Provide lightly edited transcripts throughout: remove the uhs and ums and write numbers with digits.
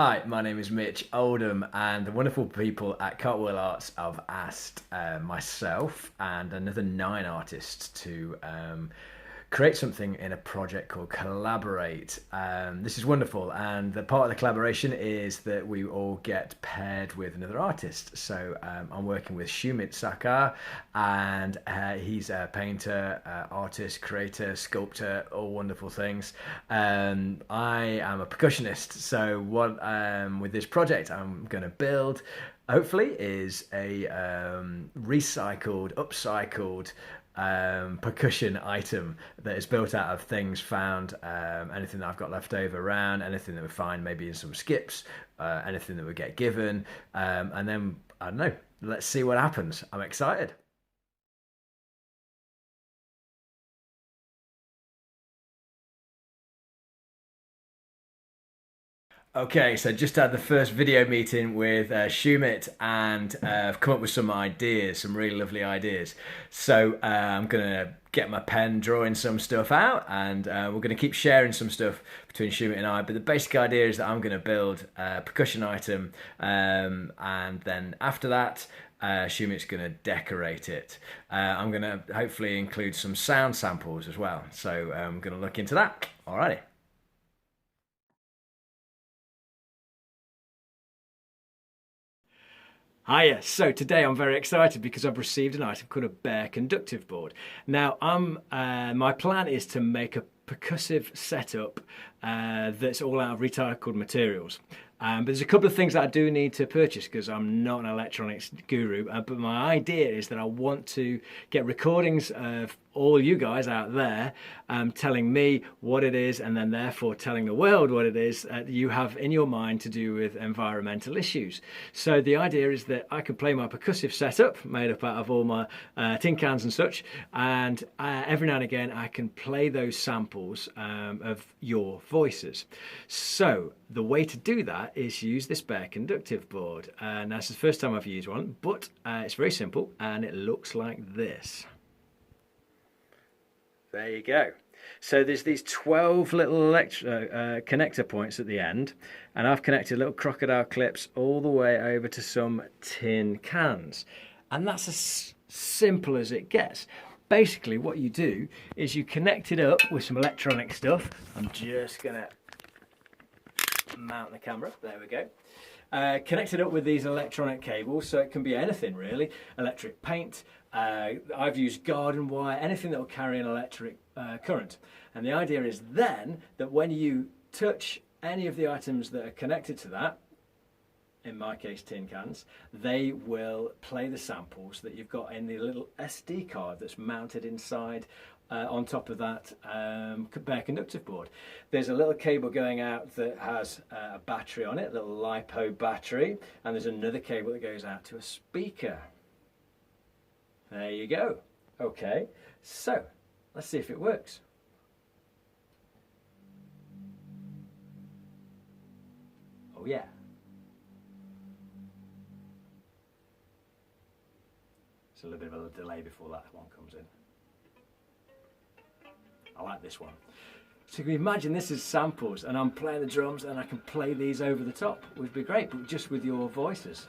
Hi, my name is Mitch, Oldham, and the wonderful people at Cartwheel Arts have asked myself and another 9 artists to create something in a project called Collaborate. This is wonderful, and the part of the collaboration is that we all get paired with another artist. So I'm working with Shumit Sakar, and he's a painter, artist, creator, sculptor, all wonderful things. I am a percussionist, so what with this project I'm going to build hopefully is a recycled, upcycled percussion item that is built out of things found, anything that I've got left over around, anything that we find maybe in some skips, anything that we get given, and then I don't know, let's see what happens. I'm excited. Okay, so just had the first video meeting with Shumit, and I've come up with some ideas, some really lovely ideas. So I'm gonna get my pen, drawing some stuff out, and we're gonna keep sharing some stuff between Shumit and I. But the basic idea is that I'm gonna build a percussion item, and then after that, Shumit's gonna decorate it. I'm gonna hopefully include some sound samples as well. So I'm gonna look into that. Alrighty. Hiya, so today I'm very excited because I've received an item called a bare conductive board. Now, my plan is to make a percussive setup that's all out of recycled materials. But there's a couple of things that I do need to purchase because I'm not an electronics guru. But my idea is that I want to get recordings of all you guys out there telling me what it is, and then therefore telling the world what it is you have in your mind to do with environmental issues. So the idea is that I can play my percussive setup made up out of all my tin cans and such, and every now and again I can play those samples of your voices. So the way to do that is use this bare conductive board. Now this is the first time I've used one, but it's very simple and it looks like this. There you go. So there's these 12 little connector points at the end, and I've connected little crocodile clips all the way over to some tin cans. And that's as simple as it gets. Basically what you do is you connect it up with some electronic stuff. I'm just gonna mount the camera, there we go. Connect it up with these electronic cables, so it can be anything really, electric paint, I've used garden wire, anything that will carry an electric current. And the idea is then that when you touch any of the items that are connected to that, in my case tin cans, they will play the samples that you've got in the little SD card that's mounted inside on top of that bare conductive board. There's a little cable going out that has a battery on it, a little LiPo battery, and there's another cable that goes out to a speaker. There you go. Okay, so let's see if it works. Oh yeah. It's a little bit of a delay before that one comes in. I like this one. So you can imagine this is samples and I'm playing the drums and I can play these over the top, which would be great, but just with your voices.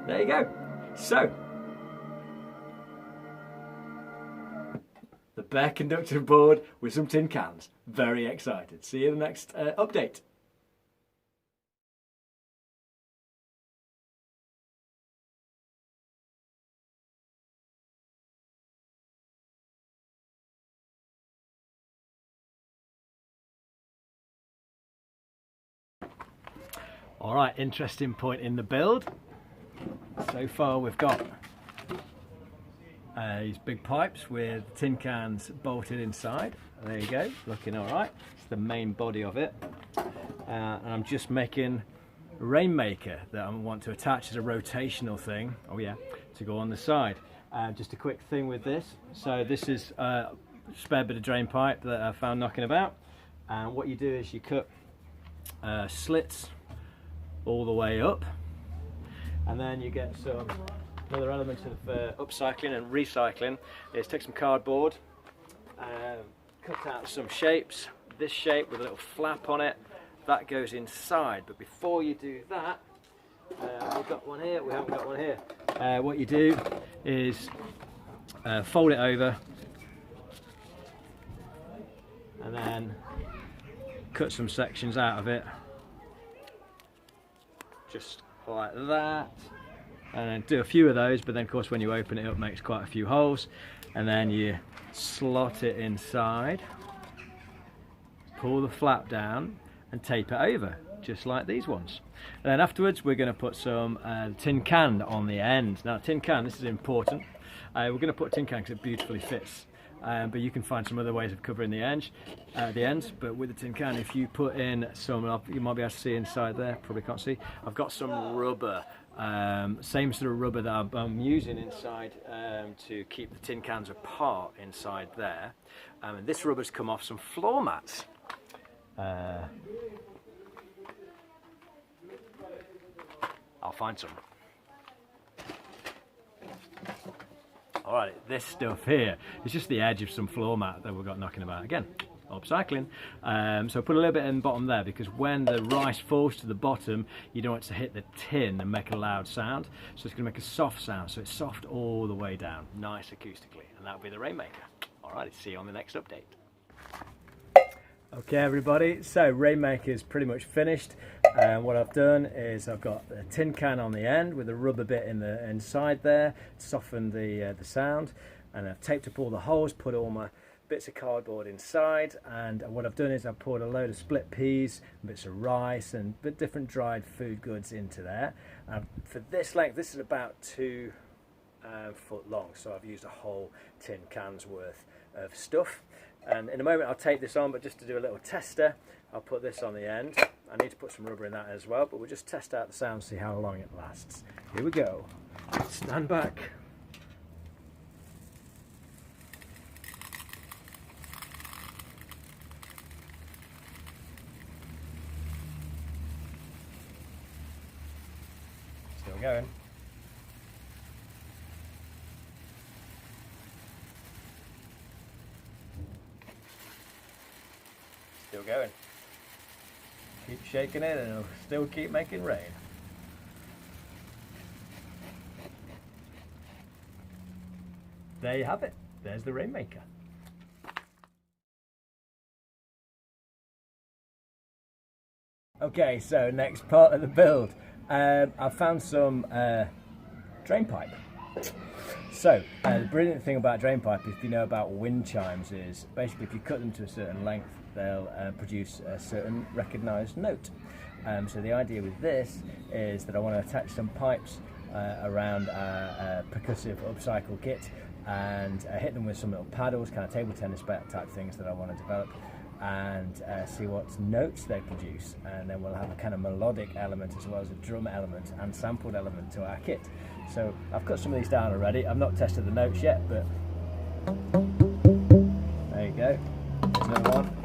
There you go. So, the bare conductive board with some tin cans. Very excited. See you in the next update. All right, interesting point in the build. So far we've got these big pipes with tin cans bolted inside. There you go, looking all right. It's the main body of it. And I'm just making a rainmaker that I want to attach as a rotational thing, oh yeah, to go on the side. Just a quick thing with this. So this is a spare bit of drain pipe that I found knocking about. And what you do is you cut slits all the way up, and then you get some another element of upcycling and recycling is take some cardboard, cut out some shapes. This shape with a little flap on it, that goes inside. But before you do that, we've got one here, we haven't got one here. What you do is fold it over and then cut some sections out of it, just like that, and then do a few of those. But then of course when you open it up, it makes quite a few holes, and then you slot it inside, pull the flap down and tape it over, just like these ones. And then afterwards we're going to put some tin can on the end. Now tin can, this is important, we're going to put a tin can because it beautifully fits, but you can find some other ways of covering the ends. But with the tin can, if you put in some, you might be able to see inside there, probably can't see, I've got some rubber, same sort of rubber that I'm using inside to keep the tin cans apart inside there. And this rubber's come off some floor mats. I'll find some. Alright, this stuff here is just the edge of some floor mat that we've got knocking about. Again, upcycling. So put a little bit in the bottom there, because when the rice falls to the bottom, you don't want it to hit the tin and make a loud sound. So it's going to make a soft sound, so it's soft all the way down, nice acoustically, and that'll be the Rainmaker. Alright, see you on the next update. Okay everybody, so Rainmaker is pretty much finished. What I've done is I've got a tin can on the end with a rubber bit in the inside there, soften the sound, and I've taped up all the holes, put all my bits of cardboard inside, and what I've done is I've poured a load of split peas, bits of rice and different dried food goods into there. For this length, this is about 2 foot long, so I've used a whole tin can's worth of stuff. And in a moment I'll take this on, but just to do a little tester, I'll put this on the end. I need to put some rubber in that as well, but we'll just test out the sound, see how long it lasts. Here we go. Stand back. Still going. Still going. Keep shaking it and it'll still keep making rain. There you have it. There's the Rainmaker. Okay, so next part of the build. I found some drain pipe. So, the brilliant thing about drain pipe, if you know about wind chimes, is basically if you cut them to a certain length, they'll produce a certain recognised note. So the idea with this is that I want to attach some pipes around a percussive upcycle kit and hit them with some little paddles, kind of table tennis type things that I want to develop, and see what notes they produce. And then we'll have a kind of melodic element as well as a drum element and sampled element to our kit. So I've cut some of these down already. I've not tested the notes yet, but there you go. There's another one.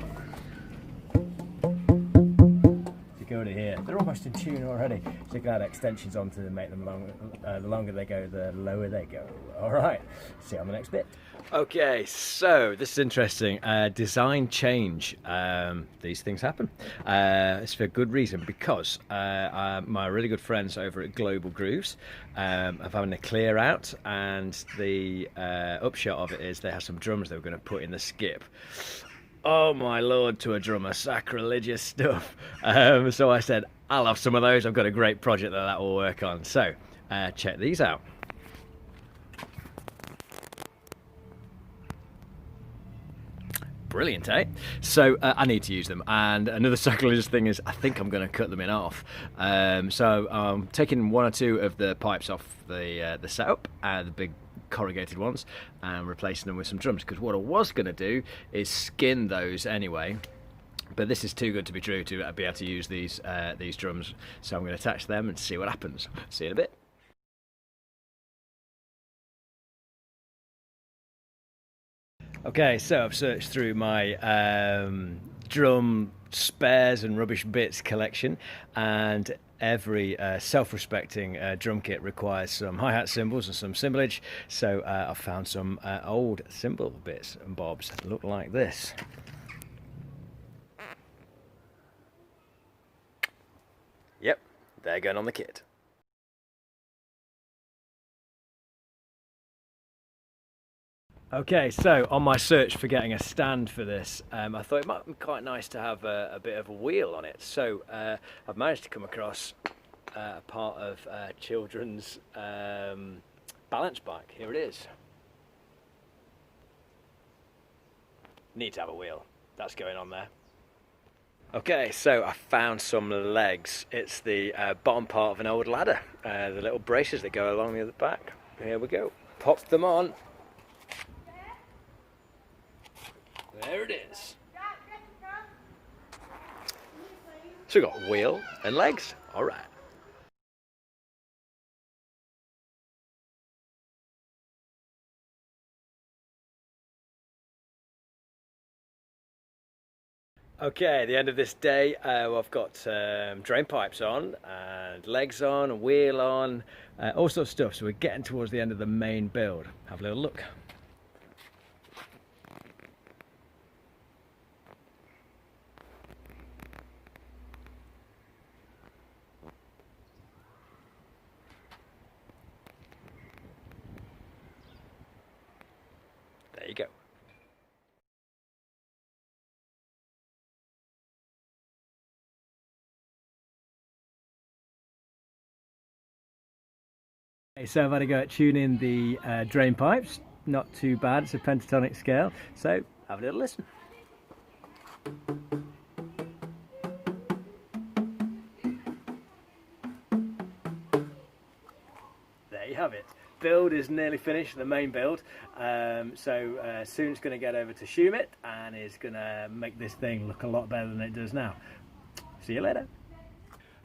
You go to here. They're almost in tune already. So you can add extensions on to make them longer. The longer they go, the lower they go. All right. See you on the next bit. Okay, so this is interesting. Design change. These things happen. It's for good reason, because my really good friends over at Global Grooves have having a clear out, and the upshot of it is they have some drums they were going to put in the skip. Oh my lord, to a drummer, sacrilegious stuff. So I said, I'll have some of those. I've got a great project that will work on. So check these out. Brilliant, eh? So I need to use them, and another sacrilegious thing is I think I'm going to cut them in half. So I'm taking 1 or 2 of the pipes off the setup, the big corrugated ones, and replacing them with some drums, because what I was going to do is skin those anyway, but this is too good to be true to be able to use these drums, so I'm going to attach them and see what happens. See you in a bit. Okay, so I've searched through my drum spares and rubbish bits collection, and every self-respecting drum kit requires some hi-hat cymbals and some cymbalage. So I've found some old cymbal bits and bobs that look like this. Yep, they're going on the kit. Okay, so on my search for getting a stand for this, I thought it might be quite nice to have a bit of a wheel on it. So I've managed to come across a part of children's balance bike. Here it is. Need to have a wheel. That's going on there. Okay, so I found some legs. It's the bottom part of an old ladder. The little braces that go along the other back. Here we go. Pop them on. There it is. So we've got wheel and legs. All right. Okay, the end of this day, I've got drain pipes on and legs on, a wheel on, all sorts of stuff. So we're getting towards the end of the main build. Have a little look. There you go. Okay, so I've had a go at tuning the drain pipes. Not too bad, it's a pentatonic scale. So have a little listen. There you have it. Build is nearly finished, the main build. Soon it's going to get over to Schumit and is going to make this thing look a lot better than it does now. See you later.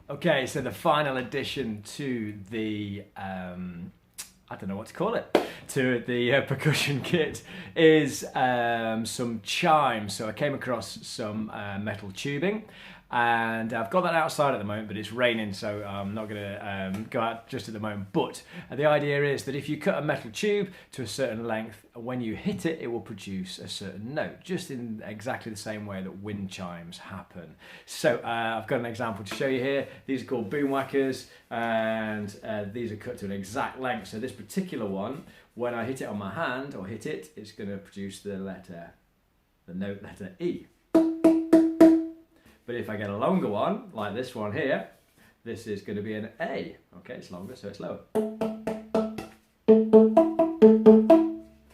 Okay, so the final addition to the, I don't know what to call it, to the percussion kit is some chimes. So I came across some metal tubing, and I've got that outside at the moment, but it's raining, so I'm not going to go out just at the moment. But the idea is that if you cut a metal tube to a certain length, when you hit it, it will produce a certain note, just in exactly the same way that wind chimes happen. So I've got an example to show you here. These are called boom whackers, and these are cut to an exact length. So this particular one, when I hit it on my hand, or hit it, it's going to produce the note letter E. But if I get a longer one, like this one here, this is going to be an A. Okay, it's longer, so it's lower.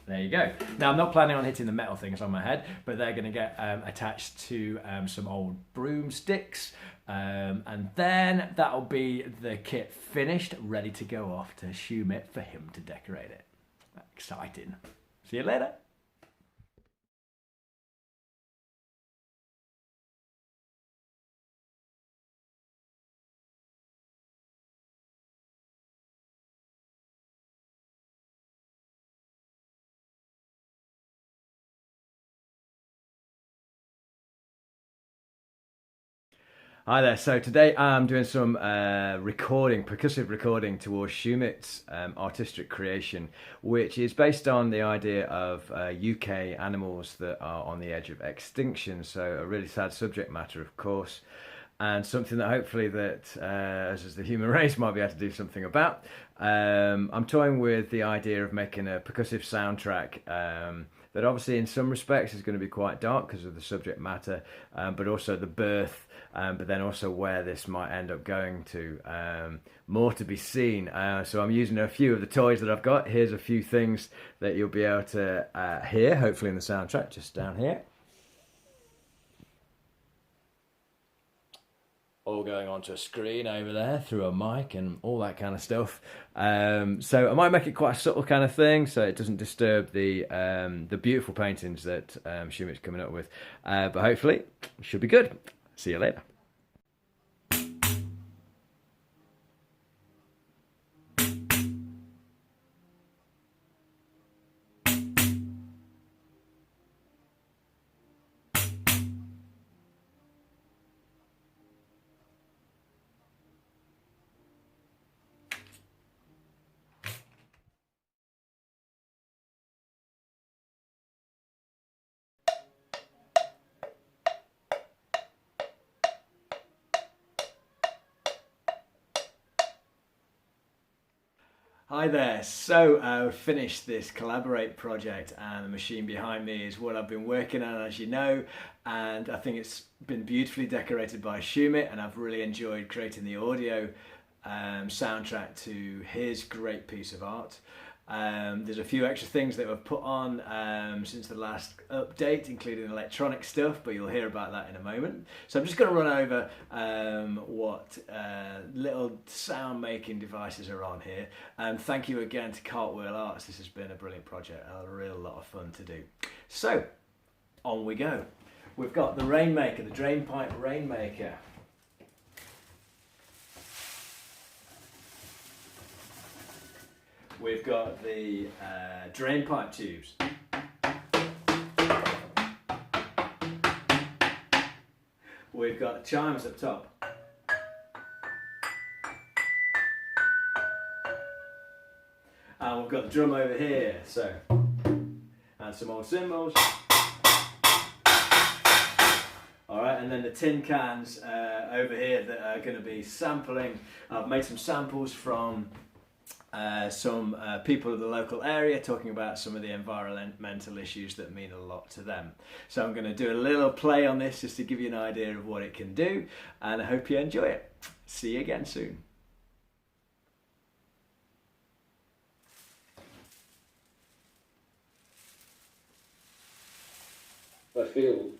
There you go. Now, I'm not planning on hitting the metal things on my head, but they're going to get attached to some old broomsticks. And then that'll be the kit finished, ready to go off to Schumit for him to decorate it. Exciting. See you later. Hi there, so today I'm doing some percussive recording towards Schumit's artistic creation, which is based on the idea of UK animals that are on the edge of extinction. So a really sad subject matter, of course, and something that hopefully that us as the human race might be able to do something about. I'm toying with the idea of making a percussive soundtrack that obviously in some respects is going to be quite dark because of the subject matter, but also the birth, but then also where this might end up going to. More to be seen. So I'm using a few of the toys that I've got. Here's a few things that you'll be able to hear, hopefully in the soundtrack, just down here. All going onto a screen over there through a mic and all that kind of stuff. So I might make it quite a subtle kind of thing so it doesn't disturb the beautiful paintings that Schumit's coming up with. But hopefully it should be good. See you later. Hi there. So I finished this Collaborate project, and the machine behind me is what I've been working on, as you know, and I think it's been beautifully decorated by Schumit, and I've really enjoyed creating the audio soundtrack to his great piece of art. There's a few extra things that were put on since the last update, including electronic stuff, but you'll hear about that in a moment. So I'm just going to run over what little sound making devices are on here. And thank you again to Cartwheel Arts. This has been a brilliant project, a real lot of fun to do. So on we go. We've got the Rainmaker, the Drainpipe Rainmaker. We've got the drain pipe tubes. We've got chimes up top. And we've got the drum over here, so, and some old cymbals. Alright, and then the tin cans over here that are going to be sampling. I've made some samples from some people of the local area, talking about some of the environmental issues that mean a lot to them. So I'm going to do a little play on this just to give you an idea of what it can do, and I hope you enjoy it. See you again soon. I feel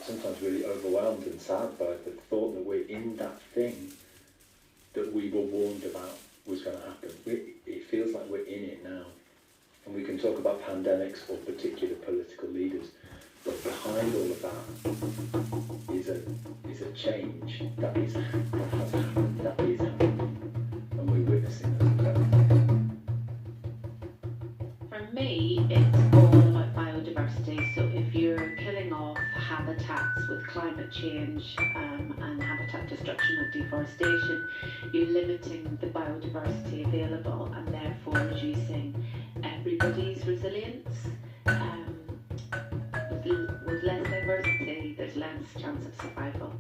sometimes really overwhelmed and sad by the thought that we're in that thing that we were warned about was going to happen. It feels like we're in it now. And we can talk about pandemics or particular political leaders, but behind all of that is a change that has happened, that is happening, and we're witnessing that. For me, it's all about biodiversity. So if you're killing off habitats with climate change and habitat destruction or deforestation, you're limiting the biodiversity available and therefore reducing everybody's resilience. With less diversity, there's less chance of survival.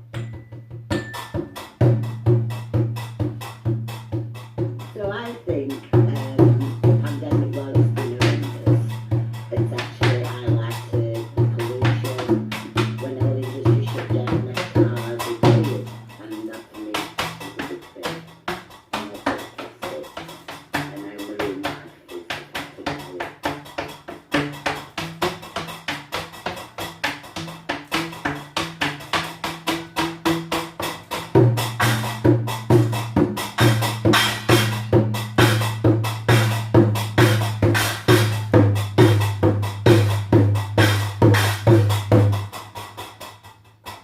So I think the pandemic, while it's been horrendous, it's actually highlighted the pollution when all industry shut down, the cars were cleared, and that for me is a big thing. And also plastic, and now marine life is the plastic barrier.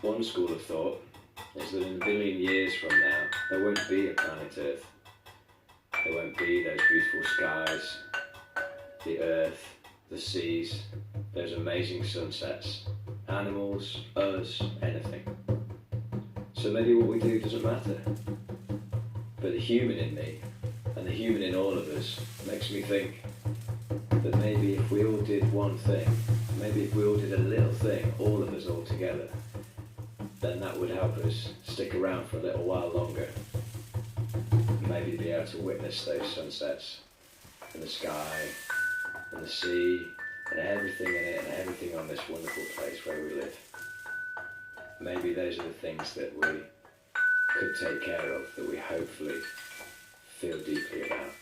One school of thought is that in a billion years from now, there won't be a planet Earth. There won't be those beautiful skies, the earth, the seas, those amazing sunsets, animals, us, anything. So maybe what we do doesn't matter. But the human in me, and the human in all of us, makes me think that maybe if we all did one thing, maybe if we all did a little thing, all of us all together, then that would help us stick around for a little while longer. Maybe be able to witness those sunsets and the sky and the sea and everything in it and everything on this wonderful place where we live. Maybe those are the things that we could take care of, that we hopefully feel deeply about.